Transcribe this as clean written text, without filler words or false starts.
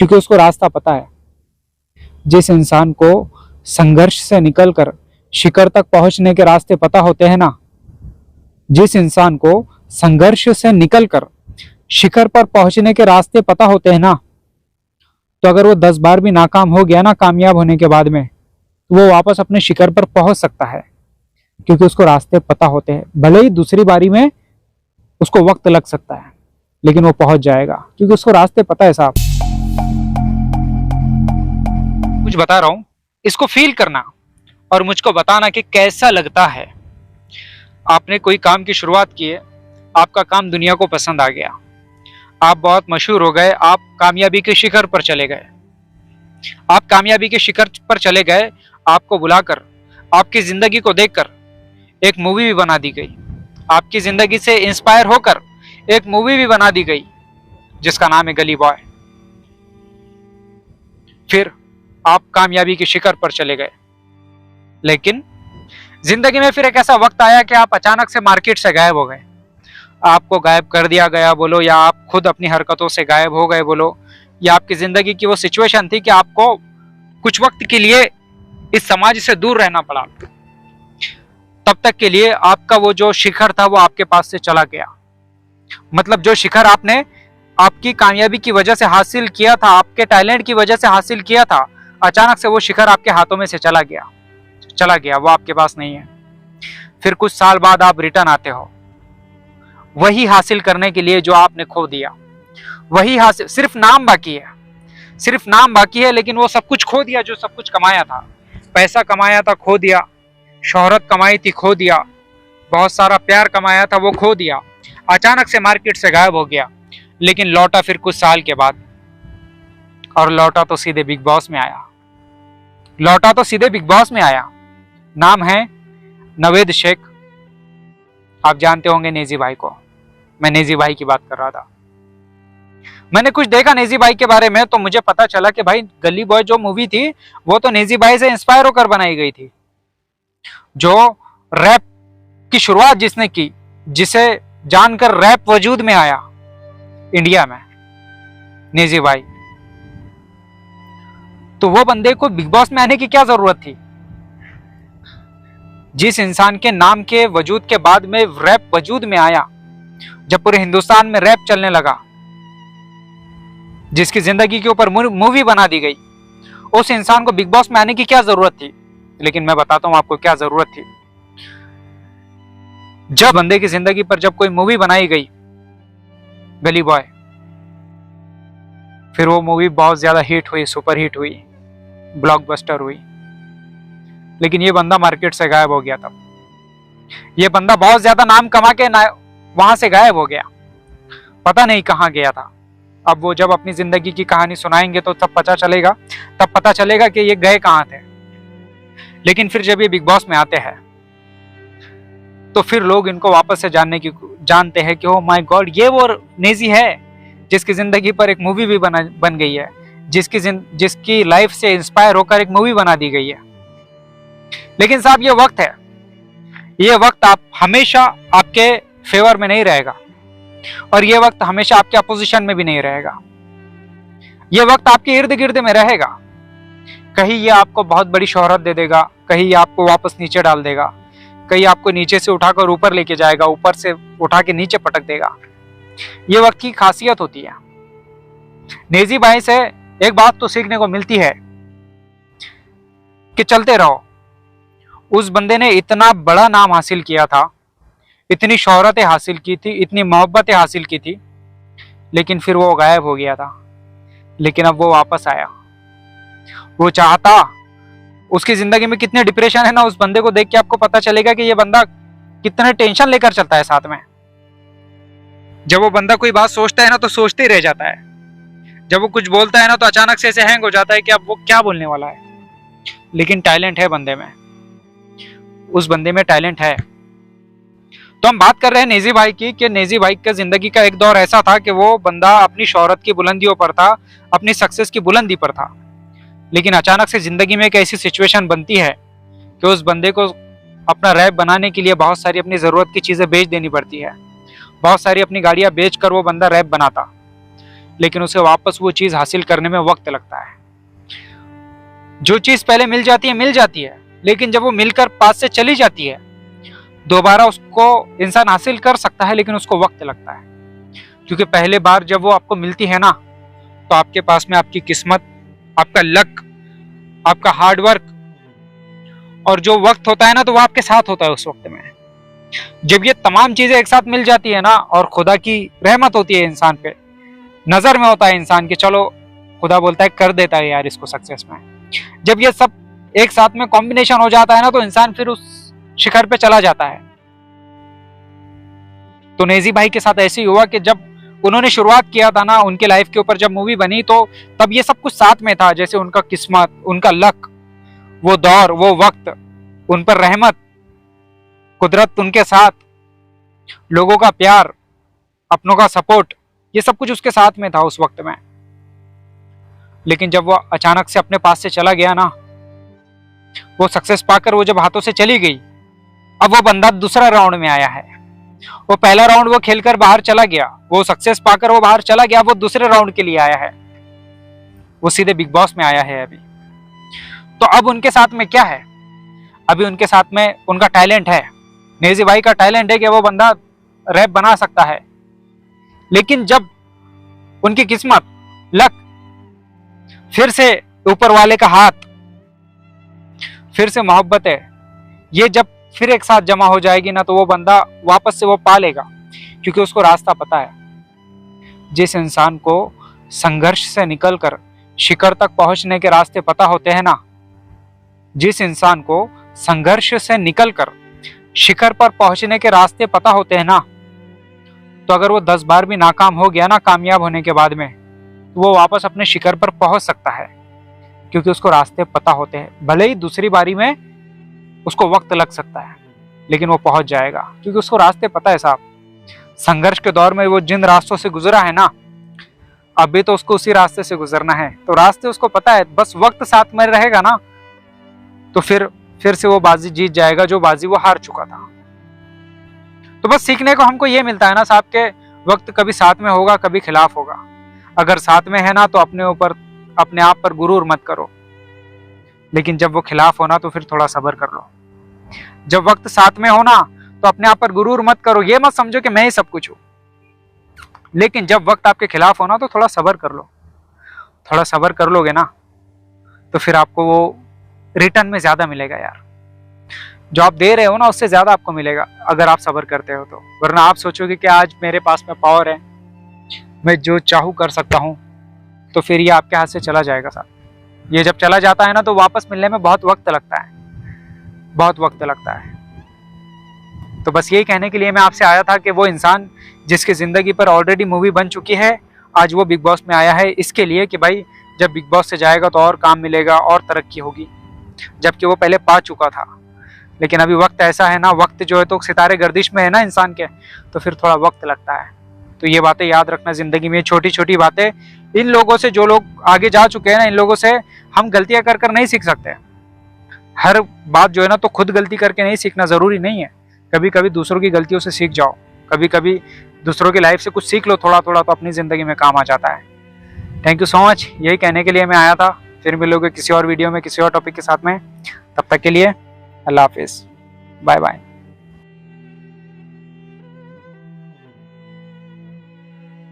क्योंकि उसको रास्ता पता है। जिस इंसान को संघर्ष से निकलकर शिखर तक पहुंचने के रास्ते पता होते हैं ना, जिस इंसान को संघर्ष से निकलकर शिखर पर पहुंचने के रास्ते पता होते हैं ना, तो अगर वो 10 बार भी नाकाम हो गया ना कामयाब होने के बाद में, तो वो वापस अपने शिखर पर पहुंच सकता है, क्योंकि उसको रास्ते पता होते हैं। भले ही दूसरी बारी में उसको वक्त लग सकता है, लेकिन वो पहुंच जाएगा क्योंकि उसको रास्ते पता है। साहब कुछ बता रहा हूं, इसको फील करना और मुझको बताना कि कैसा लगता है। आपने कोई काम की शुरुआत की है, आपका काम दुनिया को पसंद आ गया, आप बहुत मशहूर हो गए, आप कामयाबी के शिखर पर चले गए। आप कामयाबी के शिखर पर चले गए, आपको बुलाकर, आपकी जिंदगी को देखकर एक मूवी भी बना दी गई। आपकी जिंदगी से इंस्पायर होकर एक मूवी भी बना दी गई जिसका नाम है गली बॉय। फिर आप कामयाबी के शिखर पर चले गए, लेकिन जिंदगी में फिर एक ऐसा वक्त आया कि आप अचानक से मार्केट से गायब हो गए। आपको गायब कर दिया गया बोलो, या आप खुद अपनी हरकतों से गायब हो गए बोलो, या आपकी जिंदगी की वो सिचुएशन थी कि आपको कुछ वक्त के लिए इस समाज से दूर रहना पड़ा। तब तक के लिए आपका वो जो शिखर था वो आपके पास से चला गया। मतलब जो शिखर आपने आपकी कामयाबी की वजह से हासिल किया था, आपके टैलेंट की वजह से हासिल किया था, अचानक से वो शिखर आपके हाथों में से चला गया, वो आपके पास नहीं है। फिर कुछ साल बाद आप रिटर्न आते हो वही हासिल करने के लिए जो आपने खो दिया। वही हासिल, सिर्फ नाम बाकी है, लेकिन वो सब कुछ खो दिया जो सब कुछ कमाया था। पैसा कमाया था, खो दिया। शोहरत कमाई थी, खो दिया। बहुत सारा प्यार कमाया था, वो खो दिया। अचानक से मार्केट से गायब हो गया, लेकिन लौटा फिर कुछ साल के बाद, और लौटा तो सीधे बिग बॉस में आया। नाम है नवेद शेख। आप जानते होंगे नेजी भाई को। मैं नेजी भाई की बात कर रहा था। मैंने कुछ देखा नेजी भाई के बारे में, तो मुझे पता चला कि भाई गली बॉय जो मूवी थी वो तो नेजी भाई से इंस्पायर होकर बनाई गई थी। जो रैप की शुरुआत जिसने की, जिसे जानकर रैप वजूद में आया इंडिया में, नेजी भाई। तो वो बंदे को बिग बॉस में आने की क्या जरूरत थी? जिस इंसान के नाम के वजूद के बाद में रैप वजूद में आया, जब पूरे हिंदुस्तान में रैप चलने लगा, जिसकी जिंदगी के ऊपर मूवी बना दी गई, उस इंसान को बिग बॉस में आने की क्या जरूरत थी? लेकिन मैं बताता हूं आपको क्या जरूरत थी। जब बंदे की जिंदगी पर जब कोई मूवी बनाई गई गली बॉय, फिर वो मूवी बहुत ज्यादा हिट हुई, सुपर हिट हुई, ब्लॉकबस्टर हुई। लेकिन ये बंदा मार्केट से गायब हो गया। तब ये बंदा बहुत ज्यादा नाम कमा के वहां से गायब हो गया, पता नहीं कहां गया था। अब वो जब अपनी जिंदगी की कहानी सुनाएंगे तो तब पता चलेगा कि ये गए कहां थे। लेकिन फिर जब ये बिग बॉस में आते हैं तो फिर लोग इनको वापस से जानते हैं कि ओ माय गॉड, ये वो नेजी है जिसकी जिंदगी पर एक मूवी भी बन गई है, जिसकी लाइफ से इंस्पायर होकर एक मूवी बना दी गई है। लेकिन साहब ये वक्त आप हमेशा आपके फेवर में नहीं रहेगा, और ये वक्त हमेशा आपके अपोजिशन में भी नहीं रहेगा। ये वक्त आपके इर्द गिर्द में रहेगा। कहीं ये आपको बहुत बड़ी शोहरत दे देगा, कहीं ये आपको वापस नीचे डाल देगा, कहीं आपको नीचे से उठाकर ऊपर लेके जाएगा, ऊपर से उठा के नीचे पटक देगा। ये वक्त की खासियत होती है। नेजी भाई से एक बात तो सीखने को मिलती है कि चलते रहो। उस बंदे ने इतना बड़ा नाम हासिल किया था, इतनी शोहरतें हासिल की थी, इतनी मोहब्बतें हासिल की थी, लेकिन फिर वो गायब हो गया था। लेकिन अब वो वापस आया। वो चाहता, उसकी जिंदगी में कितने डिप्रेशन है ना, उस बंदे को देख के आपको पता चलेगा कि ये बंदा कितने टेंशन लेकर चलता है साथ में। जब वो बंदा कोई बात सोचता है ना तो सोचते ही रह जाता है। जब वो कुछ बोलता है ना तो अचानक से ऐसे हैंग हो जाता है कि अब वो क्या बोलने वाला है। लेकिन टैलेंट है बंदे में, उस बंदे में टैलेंट है। तो हम बात कर रहे हैं नेजी भाई की, कि नेजी भाई का जिंदगी का एक दौर ऐसा था कि वो बंदा अपनी शोहरत की बुलंदियों पर था, अपनी सक्सेस की बुलंदी पर था। लेकिन अचानक से जिंदगी में एक ऐसी सिचुएशन बनती है कि उस बंदे को अपना रैप बनाने के लिए बहुत सारी अपनी जरूरत की चीजें बेच देनी पड़ती है। बहुत सारी अपनी गाड़ियां बेच कर वो बंदा रैप बनाता, लेकिन उसे वापस वो चीज हासिल करने में वक्त लगता है। जो चीज पहले मिल जाती है, लेकिन जब वो मिलकर पास से चली जाती है, दोबारा उसको इंसान हासिल कर सकता है, लेकिन उसको वक्त लगता है। क्योंकि पहले बार जब वो आपको मिलती है ना, तो आपके पास में आपकी किस्मत, आपका लक, आपका हार्डवर्क और जो वक्त होता है ना, तो वो आपके साथ होता है उस वक्त में। जब ये तमाम चीजें एक साथ मिल जाती है ना, और खुदा की रहमत होती है इंसान पे, नजर में होता है इंसान की, चलो खुदा बोलता है कर देता है यार इसको सक्सेस में। जब ये सब एक साथ में कॉम्बिनेशन हो जाता है ना, तो इंसान फिर उस शिखर पे चला जाता है। तो नेजी भाई के साथ ऐसे ही हुआ कि जब उन्होंने शुरुआत किया था ना, उनके लाइफ के ऊपर जब मूवी बनी, तो तब ये सब कुछ साथ में था। जैसे उनका किस्मत, उनका लक, वो दौर, वो वक्त, उन पर रहमत, कुदरत उनके साथ, लोगों का प्यार, अपनों का सपोर्ट, ये सब कुछ उसके साथ में था उस वक्त में। लेकिन जब वो अचानक से अपने पास से चला गया ना, वो सक्सेस पाकर वो जब हाथों से चली गई, अब वो बंदा दूसरा राउंड में आया है। वो पहला राउंड वो खेलकर बाहर चला गया, वो सक्सेस पाकर वो बाहर चला गया, वो दूसरे राउंड के लिए आया है, वो सीधे बिग बॉस में आया है अभी। तो अब उनके साथ में क्या है? अभी उनके साथ में उनका टैलेंट है, नेजी भाई का टैलेंट है कि वो बंदा रैप बना सकता है। लेकिन जब उनकी किस्मत, लक, फिर से ऊपर वाले का हाथ, फिर से मोहब्बत है, ये जब फिर एक साथ जमा हो जाएगी ना, तो वो बंदा वापस से वो पा लेगा। क्योंकि उसको रास्ता पता है। जिस इंसान को संघर्ष से निकलकर शिखर तक पहुंचने के रास्ते पता होते हैं ना, जिस इंसान को संघर्ष से निकलकर शिखर पर पहुंचने के रास्ते पता होते हैं ना, तो अगर वो 10 बार भी नाकाम हो गया ना कामयाब होने के बाद में, तो वो वापस अपने शिखर पर पहुंच सकता है। क्योंकि उसको रास्ते पता होते हैं। भले ही दूसरी बारी में उसको वक्त लग सकता है, लेकिन वो पहुंच जाएगा, क्योंकि उसको रास्ते पता है साहब। संघर्ष के दौर में वो जिन रास्तों से गुजरा है ना, अभी तो उसको उसी रास्ते से गुजरना है। तो रास्ते उसको पता है, बस वक्त साथ में रहेगा ना, तो फिर से वो बाजी जीत जाएगा, जो बाजी वो हार चुका था। तो बस सीखने को हमको ये मिलता है ना साहब के वक्त कभी साथ में होगा, कभी खिलाफ होगा। अगर साथ में है ना, तो अपने आप पर गुरूर मत करो, लेकिन जब वो खिलाफ होना तो फिर थोड़ा सब्र कर लो। जब वक्त साथ में होना तो अपने आप पर गुरूर मत करो, ये मत समझो कि मैं ही सब कुछ हूं। लेकिन जब वक्त आपके खिलाफ होना तो थोड़ा सब्र कर लो। थोड़ा सब्र कर लोगे ना, तो फिर आपको वो रिटर्न में ज्यादा मिलेगा यार। जो आप दे रहे हो ना, उससे ज्यादा आपको मिलेगा अगर आप सब्र करते हो तो। वरना आप सोचोगे कि आज मेरे पास में पावर है, मैं जो चाहूँ कर सकता हूँ, तो फिर ये आपके हाथ से चला जाएगा साहब। ये जब चला जाता है ना, तो वापस मिलने में बहुत वक्त लगता है, बहुत वक्त लगता है। तो बस यही कहने के लिए मैं आपसे आया था कि वो इंसान जिसकी जिंदगी पर ऑलरेडी मूवी बन चुकी है, आज वो बिग बॉस में आया है इसके लिए कि भाई जब बिग बॉस से जाएगा तो और काम मिलेगा और तरक्की होगी, जबकि वो पहले पा चुका था। लेकिन अभी वक्त ऐसा है ना, वक्त जो है तो सितारे गर्दिश में है ना इंसान के, तो फिर थोड़ा वक्त लगता है। तो ये बातें याद रखना जिंदगी में, छोटी छोटी बातें। इन लोगों से, जो लोग आगे जा चुके हैं ना, इन लोगों से हम गलतियां कर कर नहीं सीख सकते। हर बात जो है ना, तो खुद गलती करके नहीं सीखना जरूरी नहीं है। कभी कभी दूसरों की गलतियों से सीख जाओ, कभी कभी दूसरों की लाइफ से कुछ सीख लो थोड़ा थोड़ा, तो अपनी जिंदगी में काम आ जाता है। थैंक यू सो मच, यही कहने के लिए मैं आया था। फिर मिलोगे किसी और वीडियो में किसी और टॉपिक के साथ में। तब तक के लिए अल्लाह हाफिज, बाय बाय।